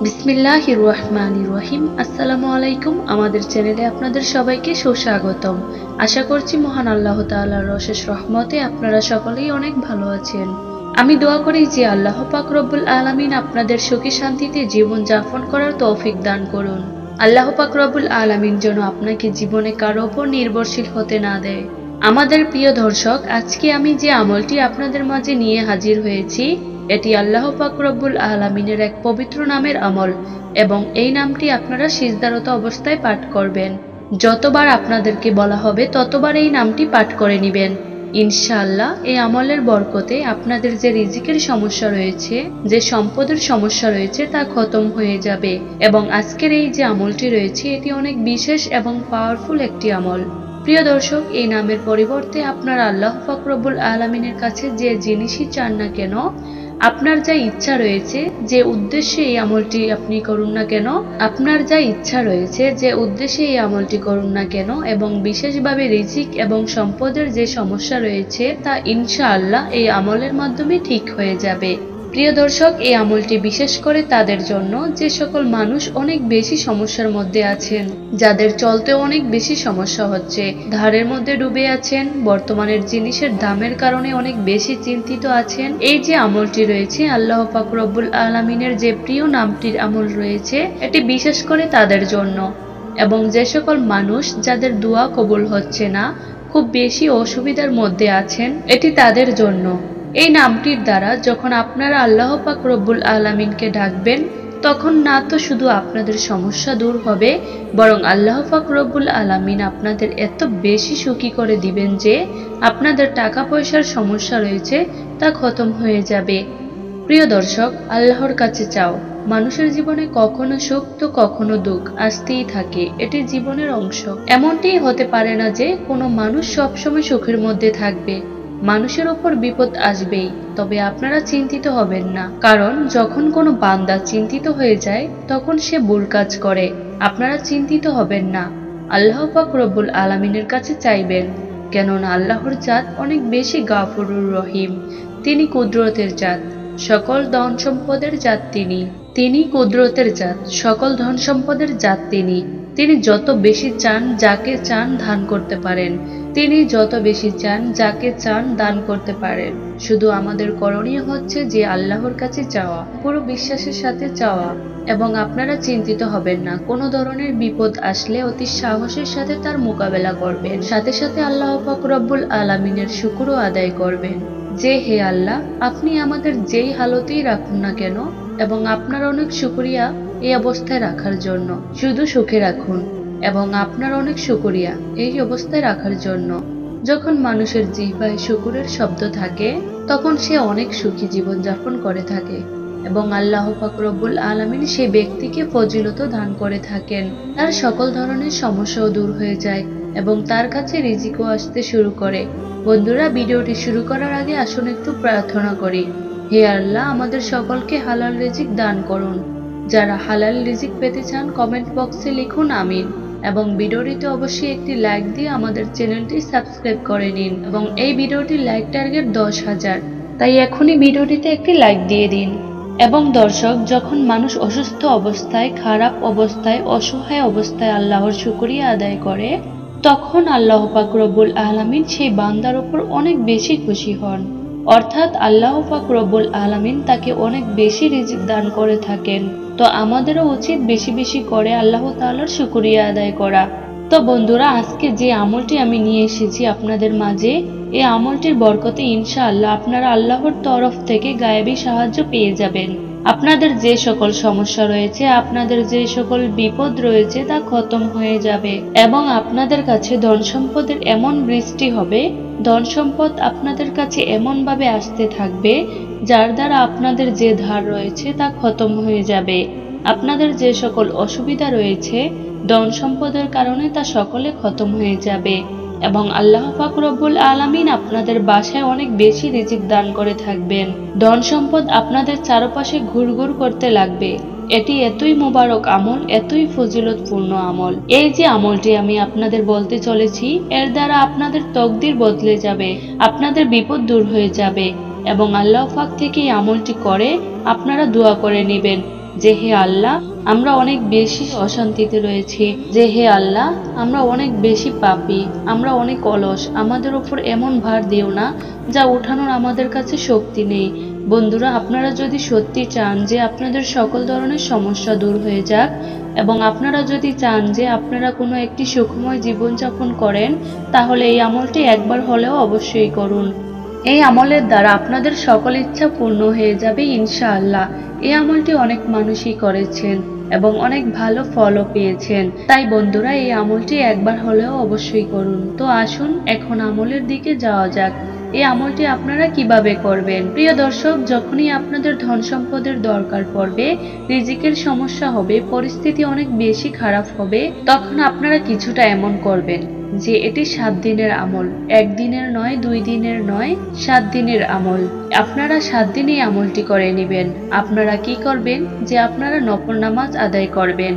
বিসমিল্লাহির রহমানির রহিম। আসসালামু আলাইকুম। আমাদের চ্যানেলে আপনাদের সবাইকে সুস্বাগতম। আশা করছি মহান আল্লাহ তাআলার অশেষ রহমতে আপনারা সকলেই অনেক ভালো আছেন। আমি দোয়া করি যে আল্লাহ পাক রব্বুল আলামিন আপনাদের সুখী শান্তিতে জীবন যাপন করার তৌফিক দান করুন। আল্লাহ পাক রব্বুল আলামিন যেন আপনাকে জীবনে কারো উপর নির্ভরশীল হতে না দেয়। আমাদের প্রিয় দর্শক, আজকে আমি যে আমলটি আপনাদের মাঝে নিয়ে হাজির হয়েছি, এটি আল্লাহ পাক রব্বুল আলামিনের এক পবিত্র নামের আমল এবং এই নামটি আপনারা সিজদারত অবস্থায় পাঠ করবেন। যতবার আপনাদেরকে বলা হবে ততবার এই নামটি পাঠ করে নেবেন। ইনশাআল্লাহ এই আমলের বরকতে আপনাদের যে রিজিকের সমস্যা রয়েছে, যে সম্পদের সমস্যা রয়েছে তা খতম হয়ে যাবে এবং আজকের এই যে আমলটি রয়েছে এটি অনেক বিশেষ এবং পাওয়ারফুল একটি আমল। প্রিয় দর্শক, এই নামের পরিবর্তে আপনারা আল্লাহ পাক রব্বুল আলামিনের কাছে যে জিনিসই চান না কেন, আপনার যা ইচ্ছা রয়েছে, যে উদ্দেশ্যে এই আমলটি আপনি করুন না কেন, আপনার যা ইচ্ছা রয়েছে, যে উদ্দেশ্যে এই আমলটি করুন না কেন এবং বিশেষভাবে রিজিক এবং সম্পদের যে সমস্যা রয়েছে তা ইনশাআল্লাহ এই আমলের মাধ্যমে ঠিক হয়ে যাবে। প্রিয় দর্শক, এই আমলটি বিশেষ করে তাদের জন্য যে সকল মানুষ অনেক বেশি সমস্যার মধ্যে আছেন, যাদের চলতে অনেক বেশি সমস্যা হচ্ছে, ধারের মধ্যে ডুবে আছেন, বর্তমানের জিনিসের দামের কারণে অনেক বেশি চিন্তিত আছেন। এই যে আমলটি রয়েছে, আল্লাহ পাক রব্বুল আলামিনের যে প্রিয় নামটির আমল রয়েছে, এটি বিশেষ করে তাদের জন্য। এবং যে সকল মানুষ যাদের দোয়া কবুল হচ্ছে না, খুব বেশি অসুবিধার মধ্যে আছেন, এটি তাদের জন্য। এই নামটির দ্বারা যখন আপনারা আল্লাহ পাক রব্বুল আলামিনকে ডাকবেন, তখন না তো শুধু আপনাদের সমস্যা দূর হবে, বরং আল্লাহ পাক রব্বুল আলামিন আপনাদের এত বেশি সুখী করে দিবেন যে আপনাদের টাকা পয়সার সমস্যা রয়েছে তা খতম হয়ে যাবে। প্রিয় দর্শক, আল্লাহর কাছে চাও। মানুষের জীবনে কখনো সুখ তো কখনো দুঃখ আসতেই থাকে, এটি জীবনের অংশ। এমনটি হতে পারে না যে কোনো মানুষ সবসময় সুখের মধ্যে থাকবে। মানুষের উপর বিপদ আসবেই, তবে আপনারা চিন্তিত হবেন না, কারণ যখন কোনো বান্দা চিন্তিত হয়ে যায় তখন সে ভুল কাজ করে। আপনারা চিন্তিত হবেন না, আল্লাহ পাক রব্বুল আলামিনের কাছে চাইবেন, কেননা আল্লাহর জাত অনেক বেশি গাফুরুর রহিম। তিনি কুদরতের জাত, সকল ধন সম্পদের জাত তিনি কুদরতের জাত, সকল ধন সম্পদের জাত তিনি যত বেশি চান যাকে চান দান করতে পারেন, তিনি যত বেশি চান যাকে চান দান করতে পারেন। শুধু আমাদের করণীয় হচ্ছে যে আল্লাহর কাছে চাওয়া, পুরো বিশ্বাসের সাথে চাওয়া। এবং আপনারা চিন্তিত হবেন না, কোনো ধরনের বিপদ আসলে অতি সাহসের সাথে তার মোকাবেলা করবেন, সাথে সাথে আল্লাহ পাক রব্বুল আলামিনের শুকরও আদায় করবেন যে হে আল্লাহ, আপনি আমাদের যেই হালতেই রাখুন না কেন, এবং আপনার অনেক শুকরিয়া এই অবস্থায় রাখার জন্য, শুধু সুখে রাখুন এবং আপনার অনেক শুকরিয়া এই অবস্থায় রাখার জন্য। যখন মানুষের জিহ্বায় শুকরের শব্দ থাকে, তখন সে অনেক সুখী জীবন যাপন করে থাকে এবং আল্লাহ পাক রব্বুল আলামিন সেই ব্যক্তিকে ফজিলত দান করে থাকেন। তার সকল ধরনের সমস্যাও দূর হয়ে যায় এবং তার কাছে রিজিকও আসতে শুরু করে। বন্ধুরা, ভিডিওটি শুরু করার আগে আসুন একটু প্রার্থনা করি। হে আল্লাহ, আমাদের সকলকে হালাল রিজিক দান করুন। যারা হালাল রিজিক পেতে চান কমেন্ট বক্সে লিখুন আমিন এবং ভিডিওটিতে অবশ্যই একটি লাইক দিয়ে আমাদের চ্যানেলটি সাবস্ক্রাইব করে নিন এবং এই ভিডিওটির লাইক টার্গেট 10,000, তাই এখনই ভিডিওটিতে একটি লাইক দিয়ে দিন। এবং দর্শক, যখন মানুষ অসুস্থ অবস্থায়, খারাপ অবস্থায়, অসহায় অবস্থায় আল্লাহর শুকরিয়া আদায় করে, তখন আল্লাহ পাক রব্বুল আলামিন সেই বান্দার উপর অনেক বেশি খুশি হন। অর্থাৎ আল্লাহ পাক রব্বুল আলামিন তাকে অনেক বেশি রিজিক দান করে থাকেন। তো আমাদেরও উচিত বেশি বেশি করে আল্লাহ তাআলার শুকরিয়া আদায় করা। তো বন্ধুরা, আজকে যে আমলটি আমি নিয়ে এসেছি আপনাদের মাঝে, এই আমলটির বরকতে ইনশাআল্লাহ আপনারা আল্লাহর তরফ থেকে গায়েবী সাহায্য পেয়ে যাবেন। আপনাদের যে সকল সমস্যা রয়েছে, আপনাদের যে সকল বিপদ রয়েছে তা খতম হয়ে যাবে এবং আপনাদের কাছে ধন সম্পদের এমন বৃষ্টি হবে, ধন সম্পদ আপনাদের কাছে এমন ভাবে আসতে থাকবে যার দ্বারা আপনাদের যে ধার রয়েছে তা খতম হয়ে যাবে। আপনাদের যে সকল অসুবিধা রয়েছে ধন সম্পদের কারণে তা সকলে খতম হয়ে যাবে এবং আল্লাহ পাক রব্বুল আলামিন আপনাদের বাসায় অনেক বেশি রিজিক দান করে থাকবেন। ধন সম্পদ আপনাদের চারপাশে ঘুরঘুর করতে লাগবে। এটি এতই মোবারক আমল, এতই ফজিলতপূর্ণ আমল। এই যে আমলটি আমি আপনাদের বলতে চলেছি, এর দ্বারা আপনাদের তকদির বদলে যাবে, আপনাদের বিপদ দূর হয়ে যাবে এবং আল্লাহ পাক থেকে এই আমলটি করে আপনারা দোয়া করে নেবেন যে হে আল্লাহ, আমরা অনেক বেশি অশান্তিতে রয়েছি, যে হে আল্লাহ, আমরা অনেক বেশি পাপী, আমরা অনেক অলস, আমাদের উপর এমন ভার দিও না যা ওঠানোর আমাদের কাছে শক্তি নেই। বন্ধুরা, আপনারা যদি সত্যি চান যে আপনাদের সকল ধরনের সমস্যা দূর হয়ে যাক এবং আপনারা যদি চান যে আপনারা কোনো একটি সুখময় জীবনযাপন করেন, তাহলে এই আমলটি একবার হলেও অবশ্যই করুন। এই আমলের দ্বারা আপনাদের সকল ইচ্ছা পূর্ণ হয়ে যাবে ইনশাআল্লাহ। এই আমলটি অনেক মানুষই করেছেন এবং অনেক ভালো ফলও পেয়েছেন। তাই বন্ধুরা, এই আমলটি একবার হলেও অবশ্যই করুন। তো আসুন এখন আমলের দিকে যাওয়া যাক। এই আমলটি আপনারা কিভাবে করবেন? প্রিয় দর্শক, যখনই আপনাদের ধন সম্পদের দরকার পড়বে, রিজিকের সমস্যা হবে, পরিস্থিতি অনেক বেশি খারাপ হবে, তখন আপনারা কিছুটা এমন করবেন যে এটি 7 দিনের আমল, 1 দিনের নয়, 2 দিনের নয়, 7 দিনের আমল। আপনারা 7 দিনই আমলটি করে নেবেন। আপনারা কি করবেন যে আপনারা নফল নামাজ আদায় করবেন।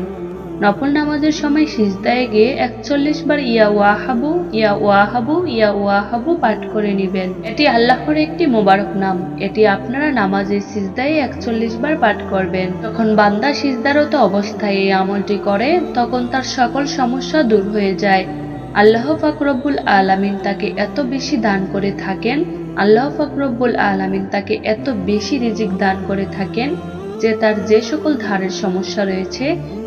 নফল নামাজের সময় সিজদায় গিয়ে 41 বার ইয়া ওয়াহাবু ইয়া ওয়াহাবু ইয়া ওয়াহাবু পাঠ করে নেবেন। এটি আল্লাহর একটি মোবারক নাম। এটি আপনারা নামাজের সিজদায় 41 বার পাঠ করবেন। যখন বান্দা সিজদারত অবস্থায় এই আমলটি করে, তখন তার সকল সমস্যা দূর হয়ে যায়। আল্লাহ পাক রব্বুল আলামিন তাকে এত বেশি দান করে থাকেন, আল্লাহ পাক রব্বুল আলামিন তাকে এত বেশি রিজিক দান করে থাকেন যে তার যে সকল ধারের সমস্যা রয়েছে,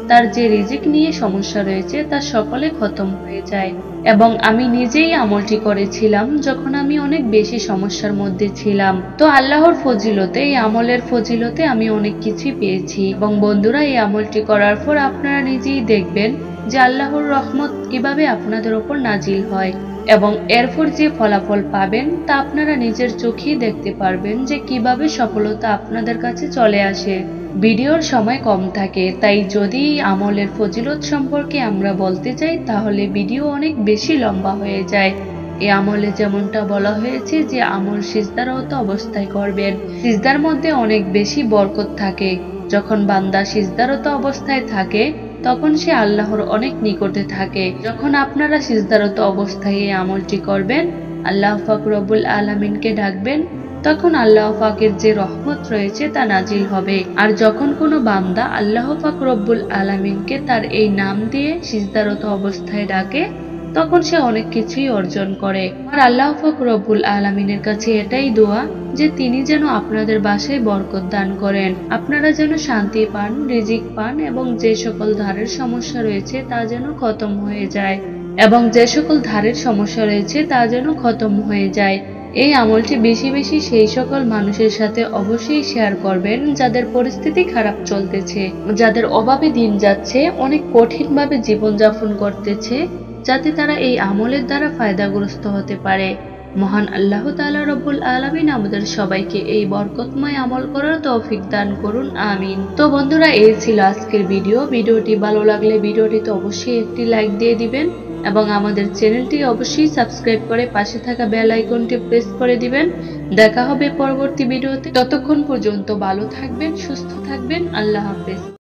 তার যে রিজিক নিয়ে সমস্যা রয়েছে, তা সকলে খতম হয়ে যায়। এবং আমি নিজেই আমলটি করেছিলাম যখন আমি অনেক বেশি সমস্যার মধ্যে ছিলাম। তো আল্লাহর ফজিলতে, এই আমলের ফজিলতে আমি অনেক কিছুই পেয়েছি। এবং বন্ধুরা, এই আমলটি করার পর আপনারা নিজেই দেখবেন যে আল্লাহর রহমত কিভাবে আপনাদের উপর নাজিল হয় এবং এরপর যে ফলাফল পাবেন তা আপনারা নিজের চোখেই দেখতে পারবেন যে কিভাবে সফলতা আপনাদের কাছে চলে আসে। ভিডিওর সময় কম থাকে, তাই যদি আমলের ফজিলত সম্পর্কে আমরা বলতে চাই তাহলে ভিডিও অনেক বেশি লম্বা হয়ে যায়। এই আমলে যেমনটা বলা হয়েছে যে আমল সিজদারত অবস্থায় করবেন। সিজদার মধ্যে অনেক বেশি বরকত থাকে। যখন বান্দা সিজদারত অবস্থায় থাকে, তখন সে আল্লাহর অনেক নিকটে থাকে। যখন আপনারা সিজদারত অবস্থায় এই আমলটি করবেন, আল্লাহ পাক রব্বুল আলামিনকে ডাকবেন, তখন আল্লাহ পাকের যে রহমত রয়েছে তা নাজিল হবে। আর যখন কোনো বান্দা আল্লাহ পাক রব্বুল আলামিনকে তার এই নাম দিয়ে সিজদারত অবস্থায় ডাকে, তখন সে অনেক কিছুই অর্জন করে। আর আল্লাহ পাক রব্বুল আলামিনের কাছে এটাই দোয়া যে তিনি যেন আপনাদের বাসায় বরকত দান করেন, আপনারা যেন শান্তি পান, রিজিক পান এবং যে সকল ধারের সমস্যা রয়েছে তা যেন খতম হয়ে যায় এবং যে সকল ধারের সমস্যা রয়েছে তা যেন খতম হয়ে যায়। এই আমলটি বেশি বেশি সেই সকল মানুষের সাথে অবশ্যই শেয়ার করবেন যাদের পরিস্থিতি খারাপ চলতেছে, যাদের অভাবে দিন যাচ্ছে, অনেক কঠিনভাবে জীবনযাপন করতেছে, যাতে তারা এই আমলের দ্বারা ফায়দাগ্রস্ত হতে পারে। মহান আল্লাহ তাআলা রব্বুল আলামিন আমাদের সবাইকে এই বরকতময় আমল করার তৌফিক দান করুন, আমিন। তো বন্ধুরা, এই ছিল আজকের ভিডিও। ভিডিওটি ভালো লাগলে ভিডিওটিতে অবশ্যই একটি লাইক দিয়ে দিবেন এবং আমাদের চ্যানেলটি অবশ্যই সাবস্ক্রাইব করে পাশে থাকা বেল আইকনটি প্রেস করে দিবেন। দেখা হবে পরবর্তী ভিডিওতে। ততক্ষণ পর্যন্ত ভালো থাকবেন, সুস্থ থাকবেন। আল্লাহ হাফেজ।